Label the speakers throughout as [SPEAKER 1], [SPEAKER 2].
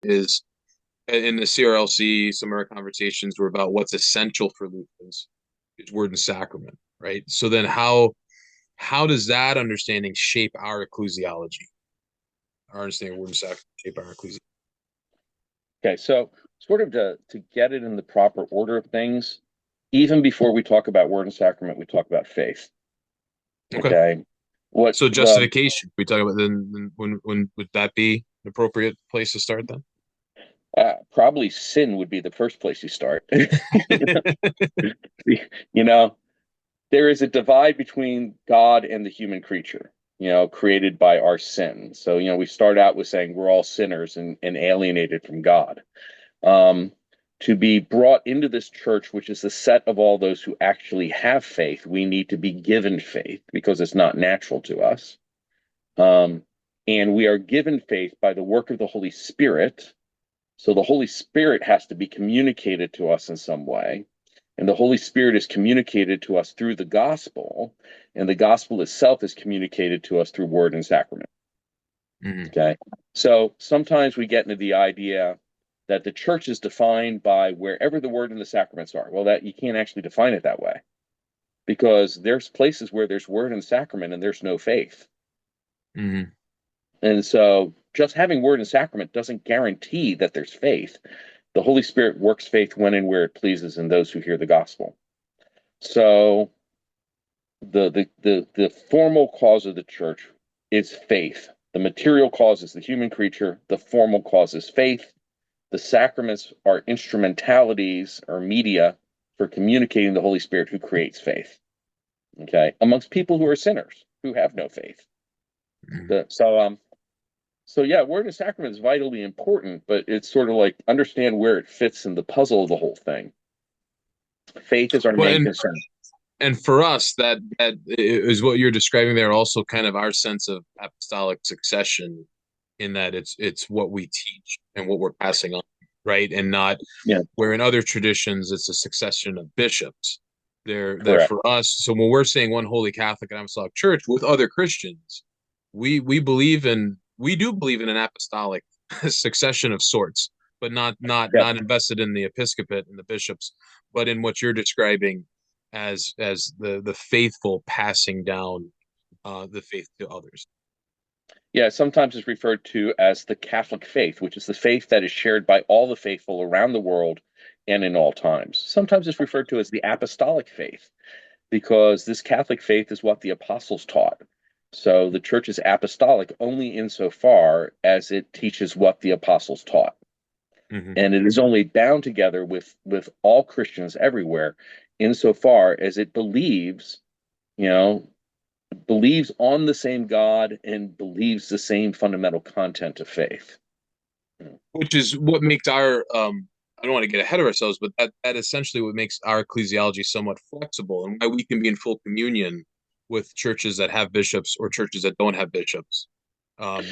[SPEAKER 1] is in the CRLC, some of our conversations were about what's essential for Lutherans is word and sacrament, right? So then how does that understanding shape our ecclesiology? Our understanding of word and sacrament shape our ecclesiology.
[SPEAKER 2] Okay, so sort of to get it in the proper order of things, even before we talk about word and sacrament, we talk about faith.
[SPEAKER 1] Okay.
[SPEAKER 2] Okay. What
[SPEAKER 1] So
[SPEAKER 2] the
[SPEAKER 1] justification, we talk about then when would that be an appropriate place to start then?
[SPEAKER 2] Probably sin would be the first place you start. You know, there is a divide between God and the human creature, created by our sin. So, we start out with saying we're all sinners and alienated from God. Um, to be brought into this church, which is the set of all those who actually have faith, we need to be given faith because it's not natural to us. Um, and we are given faith by the work of the Holy Spirit. So the Holy Spirit has to be communicated to us in some way. And the Holy Spirit is communicated to us through the gospel. And the gospel itself is communicated to us through word and sacrament.
[SPEAKER 1] Mhm.
[SPEAKER 2] Okay. So sometimes we get into the idea that the church is defined by wherever the word and the sacraments are. Well, that you can't actually define it that way because there's places where there's word and sacrament and there's no faith.
[SPEAKER 1] Mhm.
[SPEAKER 2] And so just having word and sacrament doesn't guarantee that there's faith. The Holy Spirit works faith when and where it pleases in those who hear the gospel. So the formal cause of the church is faith. The material cause is the human creature. The formal cause is faith. The sacraments are instrumentalities or media for communicating the Holy Spirit who creates faith. Okay, amongst people who are sinners who have no faith.
[SPEAKER 1] Mhm.
[SPEAKER 2] So yeah, word and sacrament is vitally important, but it's sort of like understand where it fits in the puzzle of the whole thing. Faith is our
[SPEAKER 1] Well,
[SPEAKER 2] main concern.
[SPEAKER 1] and for us, that is what you're describing there. Also, kind of our sense of apostolic succession, in that it's what we teach and what we're passing on, right? And not
[SPEAKER 2] Yeah,
[SPEAKER 1] where in other traditions it's a succession of bishops. They're
[SPEAKER 2] correct.
[SPEAKER 1] for us. So when we're saying one holy Catholic and Apostolic Church with other Christians, we do believe in an apostolic succession of sorts, but
[SPEAKER 2] Yeah.
[SPEAKER 1] not invested in the episcopate and the bishops, but in what you're describing as the faithful passing down the faith to others.
[SPEAKER 2] Yeah, sometimes it's referred to as the Catholic faith, which is the faith that is shared by all the faithful around the world and in all times. Sometimes it's referred to as the apostolic faith because this Catholic faith is what the apostles taught. So the church is apostolic only insofar as it teaches what the apostles taught.
[SPEAKER 1] Mm-hmm.
[SPEAKER 2] And it is only bound together with all Christians everywhere insofar as it you know, believes on the same God and believes the same fundamental content of faith.
[SPEAKER 1] Which is what makes our I don't want to get ahead of ourselves, but that essentially what makes our ecclesiology somewhat flexible and why we can be in full communion with churches that have bishops or churches that don't have bishops. Um,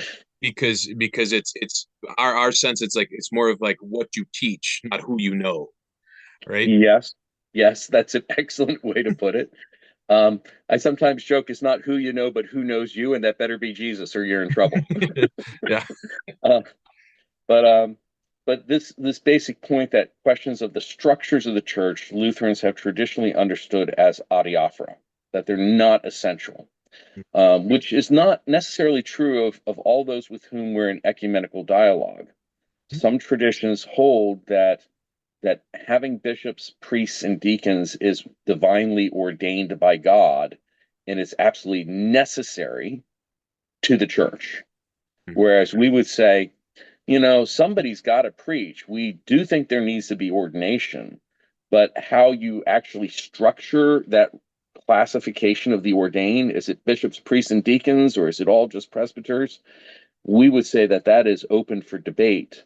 [SPEAKER 1] because it's our sense it's like it's more of like what you teach, not who you know, right?
[SPEAKER 2] Yes, yes, that's an excellent way to put it. I sometimes joke it's not who you know, but who knows you, and that better be Jesus, or you're in trouble.
[SPEAKER 1] Yeah.
[SPEAKER 2] Uh, but this basic point that questions of the structures of the church, Lutherans have traditionally understood as adiaphora, that they're not essential, which is not necessarily true of all those with whom we're in ecumenical dialogue. Some traditions hold that having bishops, priests, and deacons is divinely ordained by God and it's absolutely necessary to the church. Whereas we would say, somebody's got to preach. We do think there needs to be ordination, but how you actually structure that classification of the ordained, is it bishops, priests, and deacons, or is it all just presbyters? We would say that that is open for debate.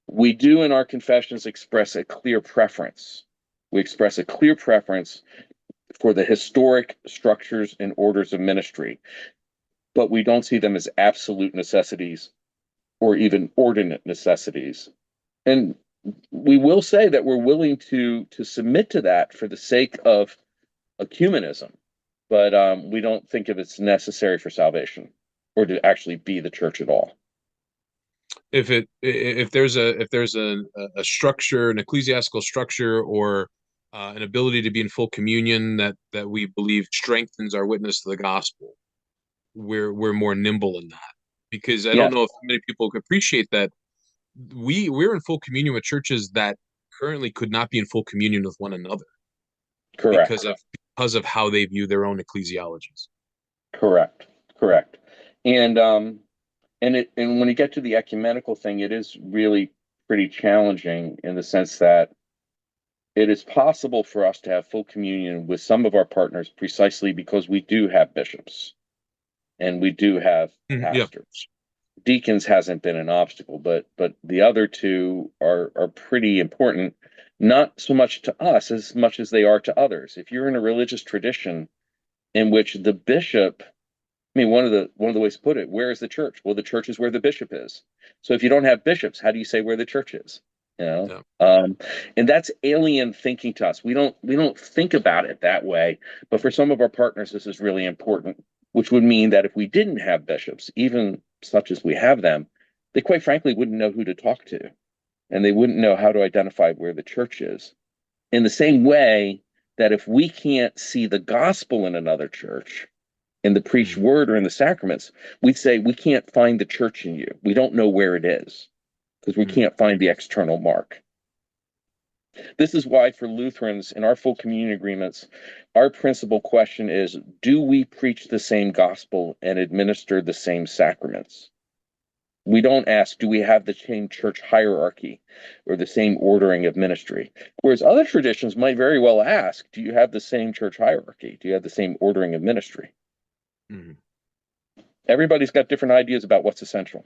[SPEAKER 2] We do in our confessions express a clear preference. We express a clear preference for the historic structures and orders of ministry, but we don't see them as absolute necessities or even ordinate necessities. And we will say that we're willing to submit to that for the sake of ecumenism, but we don't think of it's necessary for salvation or to actually be the church at all.
[SPEAKER 1] if there's a structure, an ecclesiastical structure, or an ability to be in full communion that we believe strengthens our witness to the gospel, we're more nimble in that. Because I don't
[SPEAKER 2] Yes,
[SPEAKER 1] know if many people appreciate that we're in full communion with churches that currently could not be in full communion with one another because
[SPEAKER 2] correct,
[SPEAKER 1] of how they view their own ecclesiologies.
[SPEAKER 2] correct, correct. And and when you get to the ecumenical thing, it is really pretty challenging in the sense that it is possible for us to have full communion with some of our partners precisely because we do have bishops and we do have
[SPEAKER 1] Yeah,
[SPEAKER 2] pastors. Deacons hasn't been an obstacle, but the other two are pretty important, not so much to us as much as they are to others. If you're in a religious tradition in which the bishop, I mean, one of the ways to put it, where is the church? Well, the church is where the bishop is. So if you don't have bishops, how do you say where the church is? You know,
[SPEAKER 1] yeah,
[SPEAKER 2] and that's alien thinking to us. We don't think about it that way. But for some of our partners, this is really important, which would mean that if we didn't have bishops, even such as we have them, they quite frankly wouldn't know who to talk to, and they wouldn't know how to identify where the church is. In the same way that if we can't see the gospel in another church, in the preached
[SPEAKER 1] mhm,
[SPEAKER 2] word or in the sacraments, we'd say we can't find the church in you. We don't know where it is because we
[SPEAKER 1] mhm,
[SPEAKER 2] can't find the external mark. This is why for Lutherans in our full communion agreements, our principal question is, do we preach the same gospel and administer the same sacraments? We don't ask, do we have the same church hierarchy or the same ordering of ministry? Whereas other traditions might very well ask, do you have the same church hierarchy? Do you have the same ordering of ministry?
[SPEAKER 1] mhm.
[SPEAKER 2] Everybody's got different ideas about what's essential.